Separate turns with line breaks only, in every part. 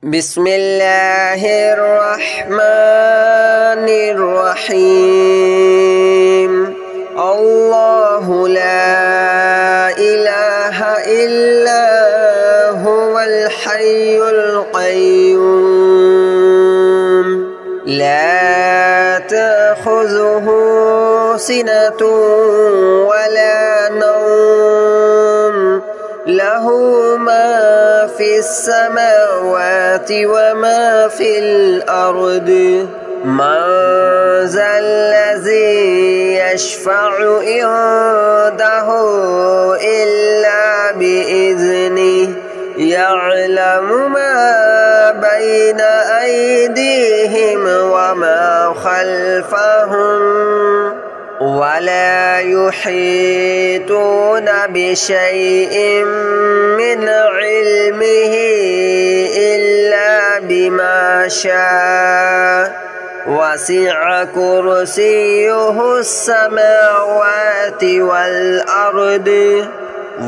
بسم الله الرحمن الرحيم. الله لا إله إلا هو الحي القيوم لا تأخذه سنة ولا نوم له ما في السماوات وما في الأرض من ذا الذي يشفع عنده إلا بإذنه يعلم ما بين أيديهم وما خلفهم ولا يحيطون بشيء من علمه إلا بما شاء وسع كرسيه السماوات والأرض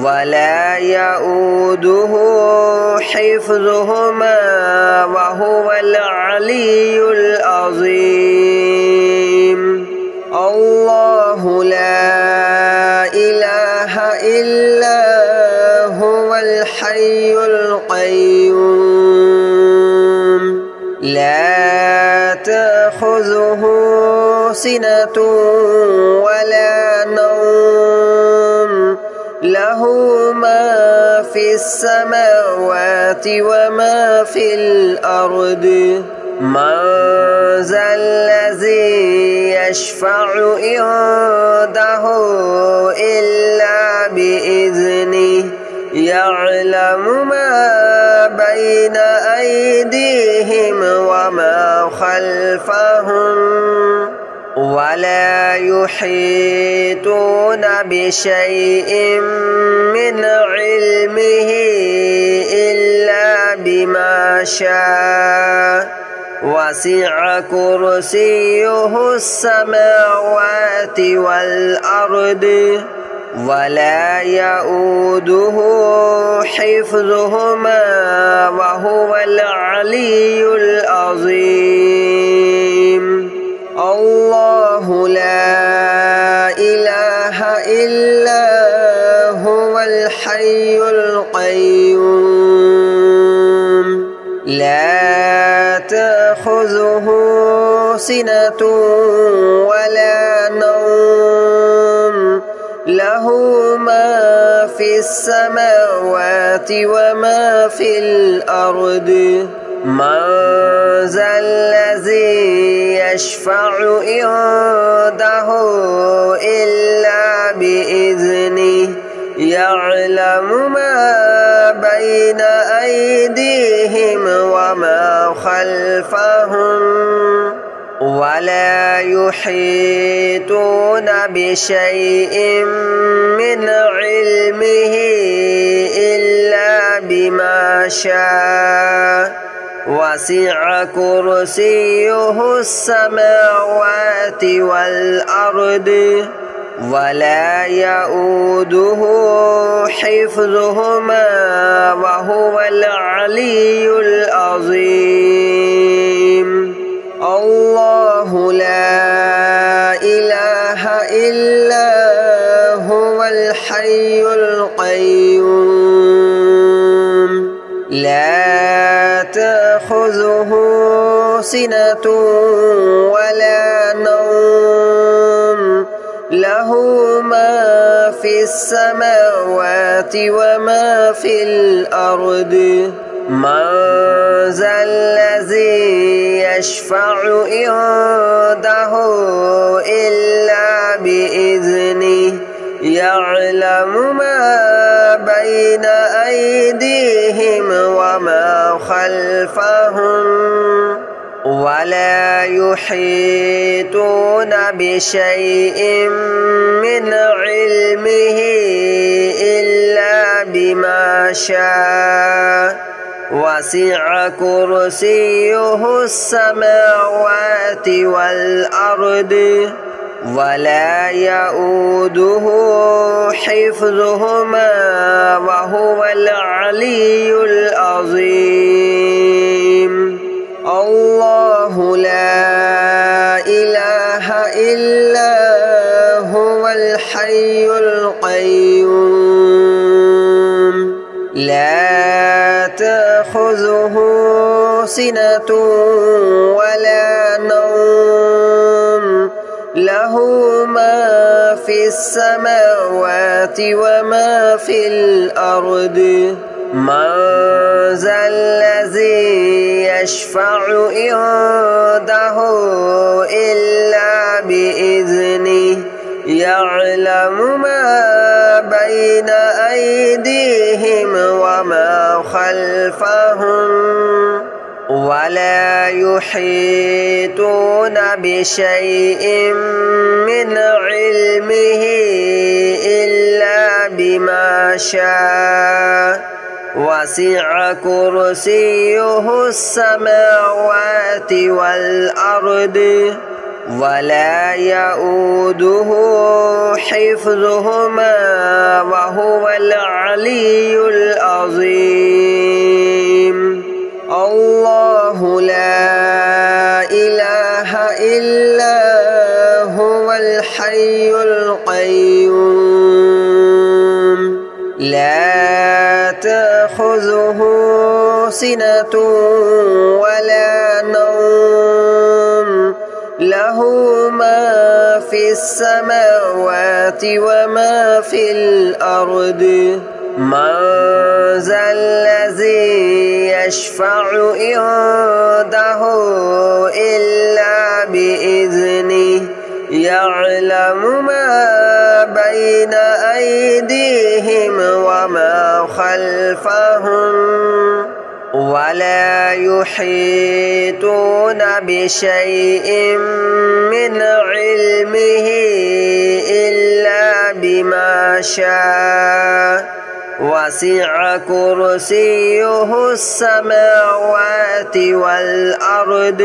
ولا يؤوده حفظهما وهو العلي العظيم. الله لا إله إلا هو الحي القيوم لا تأخذه سنة ولا نوم له ما في السماوات وما في الأرض من ذا الذي يشفع عنده إلا بإذنه يعلم ما بين أيديهم وما خلفهم ولا يحيطون بشيء من علمه إلا بما شاء وسع كرسيه السماوات والأرض ولا يؤوده حفظهما وهو العلي العظيم. الله لا إله إلا هو الحي القيوم لا تأخذه سنة ولا نوم له ما في السماوات وما في الأرض من ذا الذي يشفع عنده إلا بإذنه يعلم ما بين أيديهم وما خلفهم ولا يحيطون بشيء من علمه إلا بما شاء وسع كرسيه السماوات والأرض ولا يؤوده حفظهما وهو العلي العظيم. الله لا إله إلا هو الحي القيوم لا تأخذه سنة ولا نوم له ما في السماوات وما في الأرض من ذا الذي يشفع عنده إلا بإذنه يعلم ما بين أيديهم وما خلفهم ولا يحيطون بشيء من علمه إلا بما شاء وسع كرسيه السماوات والأرض ولا يؤوده حفظهما وهو العلي العظيم. تأخذه سنة ولا نوم له ما في السماوات وما في الأرض من ذا الذي يشفع عنده إلا بإذنه يعلم ما بين أيديهم وما خلفهم ولا يحيطون بشيء من علمه إلا بما شاء وسع كرسيه السماوات والأرض ولا يؤوده حفظهما وهو العلي العظيم الله لا إله إلا هو الحي القيوم لا تأخذه سنة ولا نوم له ما في السماوات وما في الأرض من ذا الذي يشفع عنده إلا بإذنه يعلم ما بين أيديهم وما خلفهم ولا يحيطون بشيء من علمه إلا بما شاء وسع كرسيه السماوات والأرض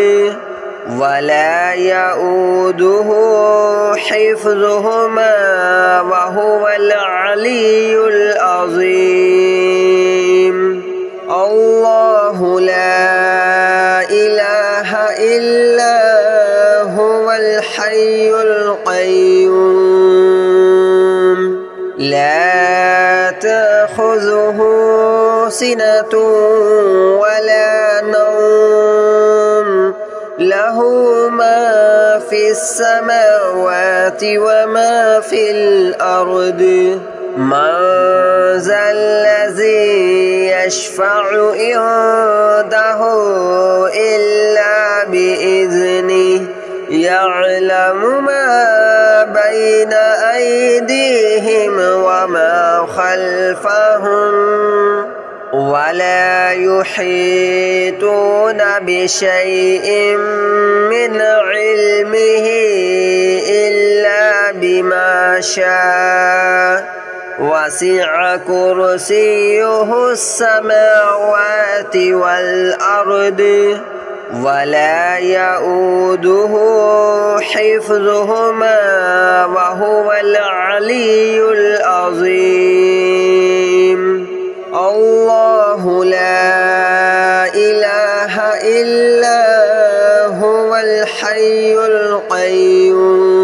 ولا يؤوده حفظهما وهو العلي العظيم الله لا إله إلا هو الحي القيوم لا تأخذه سنة ولا نوم له ما في السماوات وما في الأرض من ذا الذي يشفع عنده إلا بإذنه يعلم ما بين أيديهم وما خلفهم ولا يحيطون بشيء من علمه إلا بما شاء وسع كرسيه السماوات والأرض ولا يؤوده حفظهما وهو العلي العظيم الله لا إله إلا هو الحي القيوم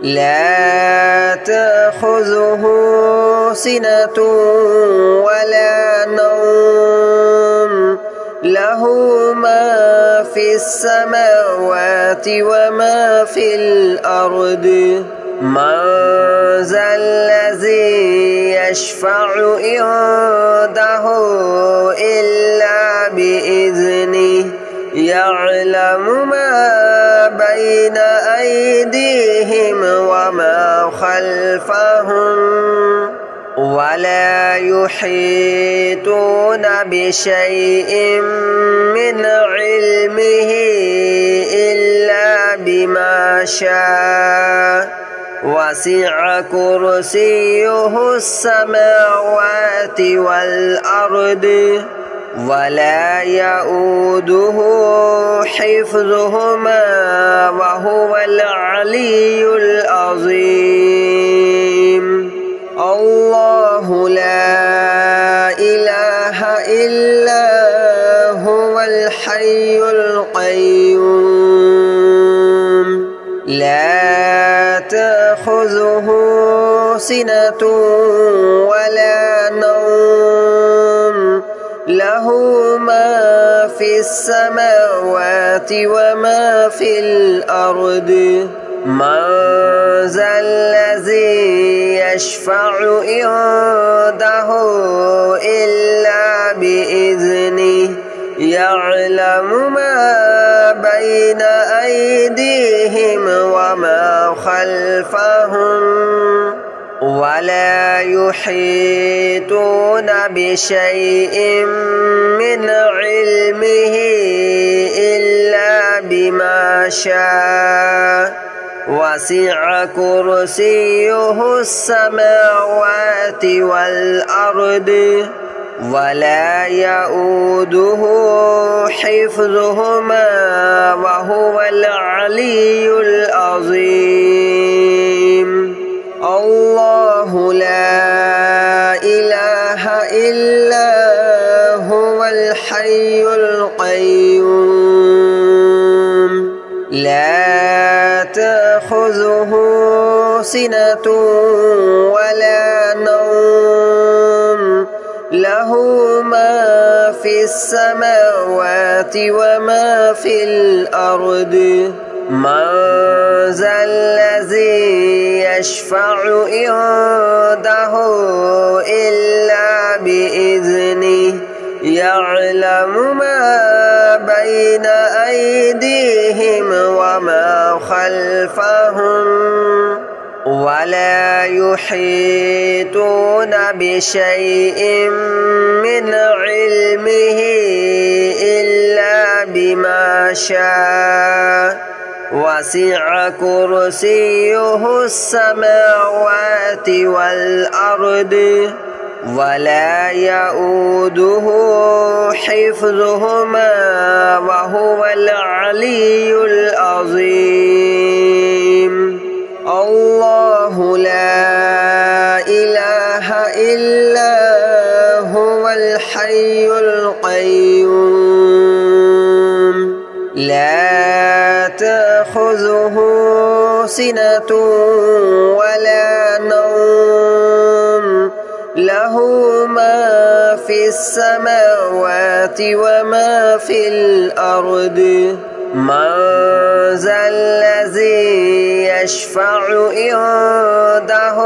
لا تأخذه سنة ولا نوم له ما في السماوات وما في الأرض من ذا الذي يشفع عنده إلا بإذنه يعلم ما بين أيديهم وما خلفهم ولا يحيطون بشيء من علمه إلا بما شاء وسع كرسيه السماوات والأرض ولا يؤوده حفظهما وهو العلي العظيم الله لا إله إلا هو الحي القيوم لا تأخذه سنة ولا نوم له له ما في السماوات وما في الأرض من ذا الذي يشفع عنده إلا بإذنه يعلم ما بين أيديهم وما خلفهم ولا يحيطون بشيء من علمه إلا بما شاء وسع كرسيه السماوات والأرض ولا يؤوده حفظهما وهو العلي العظيم الله لا إله إلا هو الحي القيوم لا تأخذه سنة ولا نوم له ما في السماوات وما في الأرض من ذا الذي يشفع عنده إلا بإذنه يعلم ما بين أيديهم وما خلفهم ولا يحيطون بشيء من علمه إلا بما شاء وسع كرسيه السماوات والأرض ولا يؤوده حفظهما وهو العلي العظيم الله لا إله إلا هو الحي القيوم لا تأخذه سنة ولا نوم له ما في السماوات وما في الأرض من ذا الذي يشفع عنده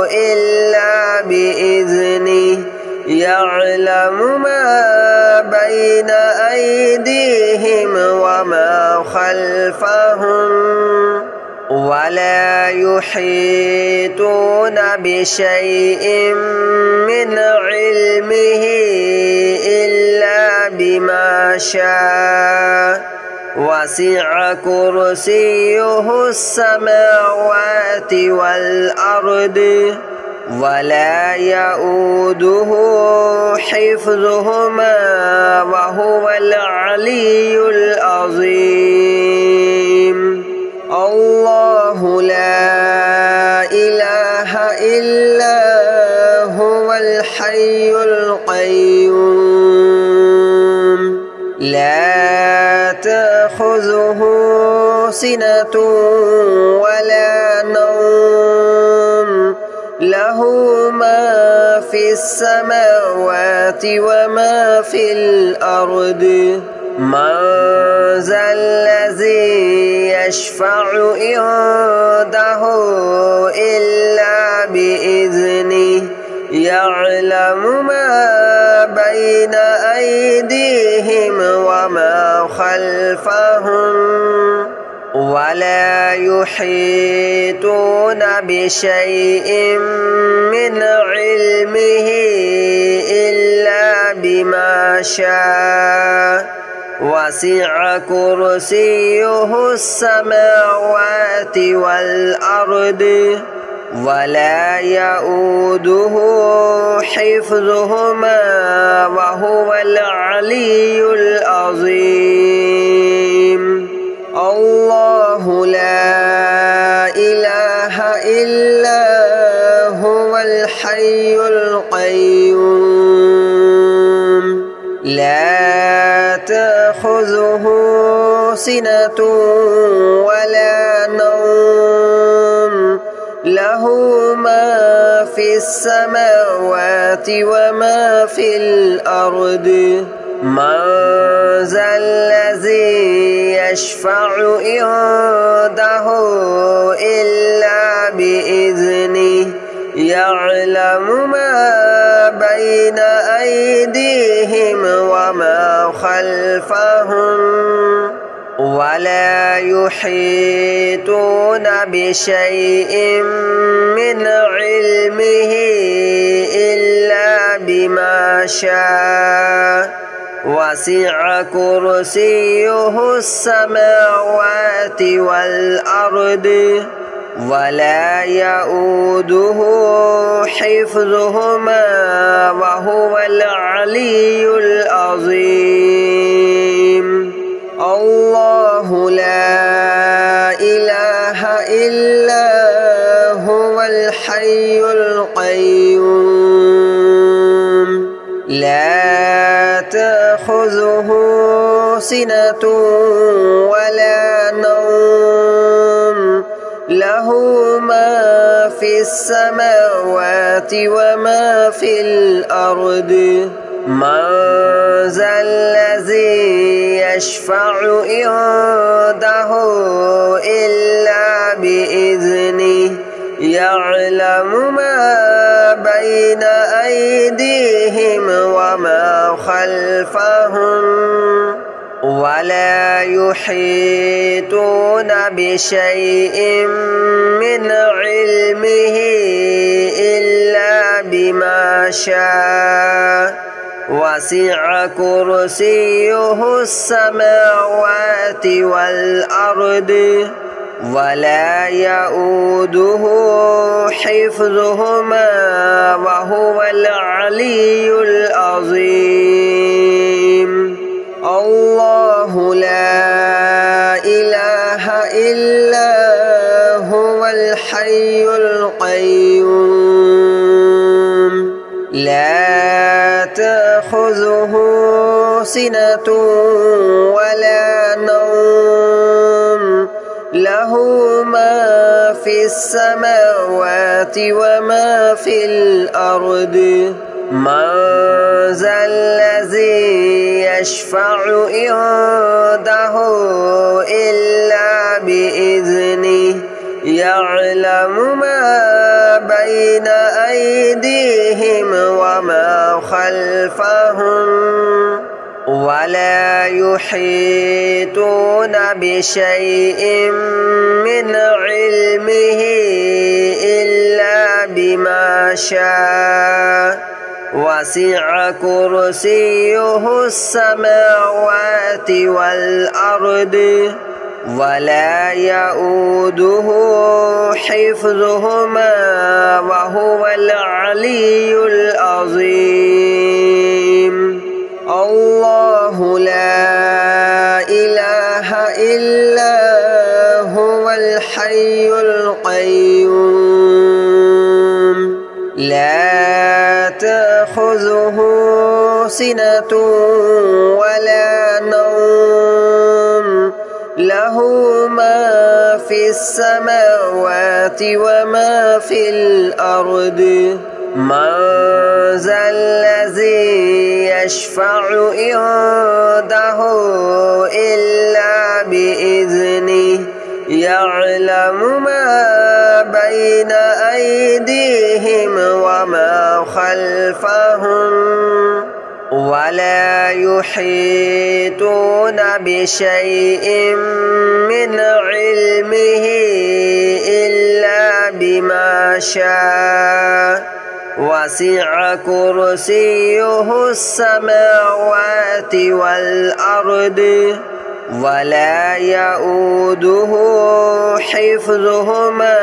إلا بإذنه يعلم ما بين أيديهم وما خلفهم ولا يحيطون بشيء من علمه إلا بما شاء وسع كرسيه السماوات والأرض ولا يؤوده حفظهما وهو العلي العظيم الله لا إله إلا هو الحي القيوم لا تأخذه سنة ولا نوم له ما في السماوات وما في الأرض من ذا الذي يشفع عنده إلا بإذنه يعلم ما بين أيديهم وما خلفهم ولا يحيطون بشيء من علمه إلا بما شاء وسع كرسيه السماوات والأرض ولا يؤوده حفظهما وهو العلي العظيم الله لا إله إلا هو الحي القيوم لا تأخذه سنة ولا نوم له ما في السماوات وما في الأرض من ذا الذي يشفع عنده إلا بإذنه يعلم ما بين أيديهم وما خلفهم ولا يحيطون بشيء من علمه إلا بما شاء وسع كرسيه السماوات والأرض ولا يؤوده حفظهما وهو العلي العظيم الله لا إله إلا هو الحي القيوم لا تأخذه سنة ولا نوم له ما في السماوات وما في الأرض من ذا الذي يشفع عنده إلا بإذنه يعلم ما بين أيديهم وما خلفهم ولا يحيطون بشيء من علمه إلا بما شاء وسع كرسيه السماوات والأرض ولا يؤوده حفظهما وهو العلي العظيم الله لا إله إلا هو الحي القيوم لا تأخذه سنة ولا نوم له ما في السماوات وما في الأرض من ذا الذي يشفع عنده إلا بإذنه يعلم ما بين أيديهم وما خلفهم ولا يحيطون بشيء من علمه إلا بما شاء وسع كرسيه السماوات والأرض ولا يؤوده حفظهما وهو العلي العظيم الله لا إله إلا هو الحي القيوم لا تأخذه سنة ولا نوم له ما في السماوات وما في الأرض من ذا الذي يشفع عنده إلا بإذنه يعلم ما بين أيديهم وما خلفهم ولا يحيطون بشيء من علمه إلا بما شاء وسع كرسيه السماوات والأرض ولا يؤوده حفظهما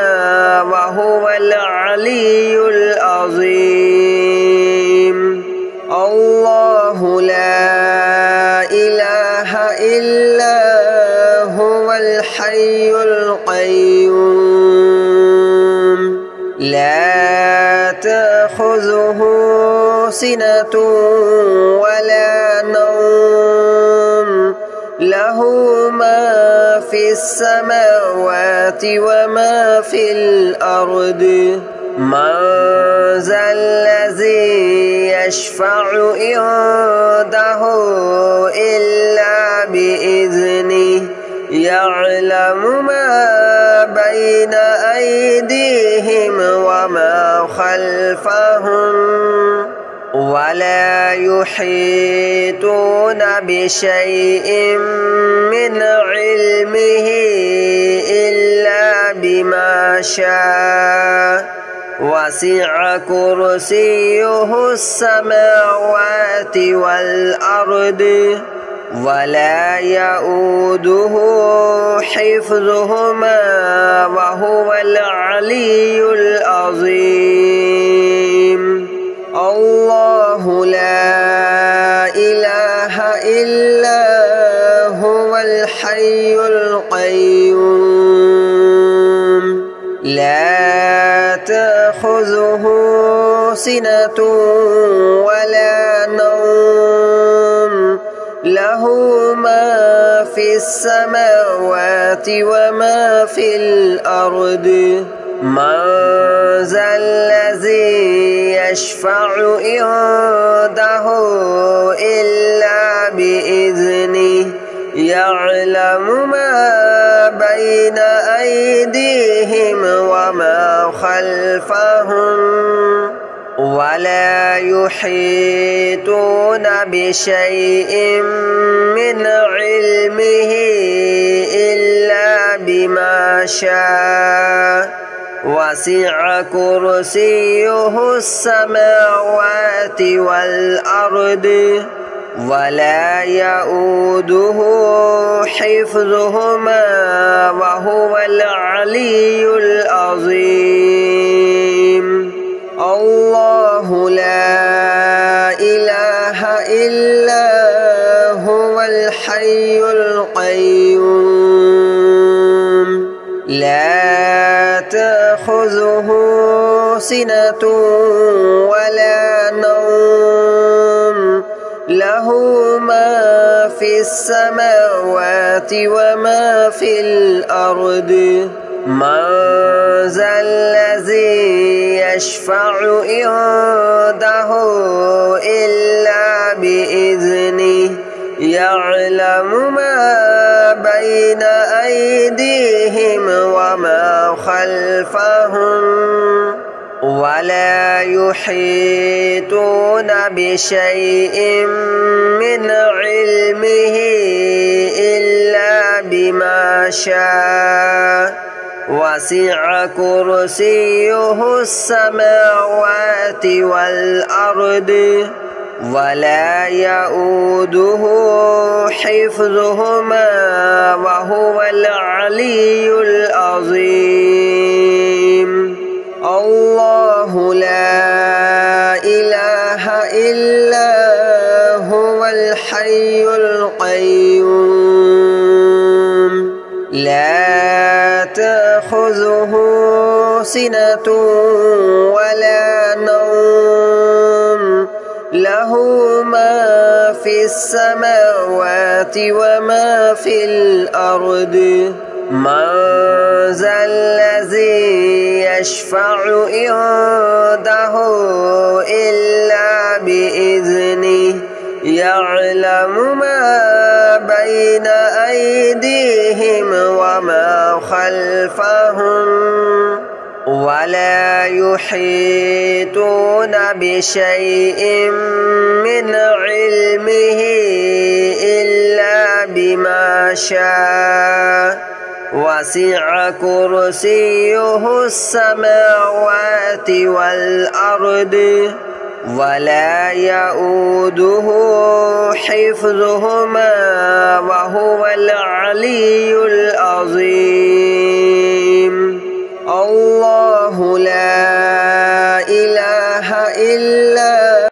وهو العلي العظيم الله لا إله إلا هو الحي القيوم لا تأخذه سنة ولا نوم له ما في السماوات وما في الأرض من ذا الذي يشفع عنده إلا بإذنه يعلم ما بين أيديهم وما خلفهم ولا يحيطون بشيء من علمه إلا بما شاء وسع كرسيه السماوات والأرض ولا يؤوده حفظهما وهو العلي العظيم الله لا إله إلا هو الحي القيوم لا تأخذه سنة ولا نوم له ما في السماوات وما في الأرض من ذا الذي يشفع عنده إلا بإذنه يعلم ما بين أيديهم وما خلفهم ولا يحيطون بشيء من علمه إلا بما شاء وسع كرسيه السماوات والأرض ولا يؤوده حفظهما وهو العلي العظيم الله لا إله إلا هو الحي القيوم لا تأخذه سنة ولا نوم له ما في السماوات وما في الأرض من ذا الذي يشفع عنده إلا بإذنه يعلم ما بين أيديهم وما خلفهم ولا يحيطون بشيء من علمه إلا بما شاء وسع كرسيه السماوات والأرض ولا يؤوده حفظهما وهو العلي العظيم الله لا إله إلا هو الحي القيوم لا تأخذه سنة ولا نوم له ما في السماوات وما في الأرض من ذا الذي يشفع عنده إلا بإذنه يعلم ما بين أيديهم وما خلفهم ولا يحيطون بشيء من علمه إلا بما شاء وسع كرسيه السماوات والأرض ولا يؤوده حفظهما وهو العلي العظيم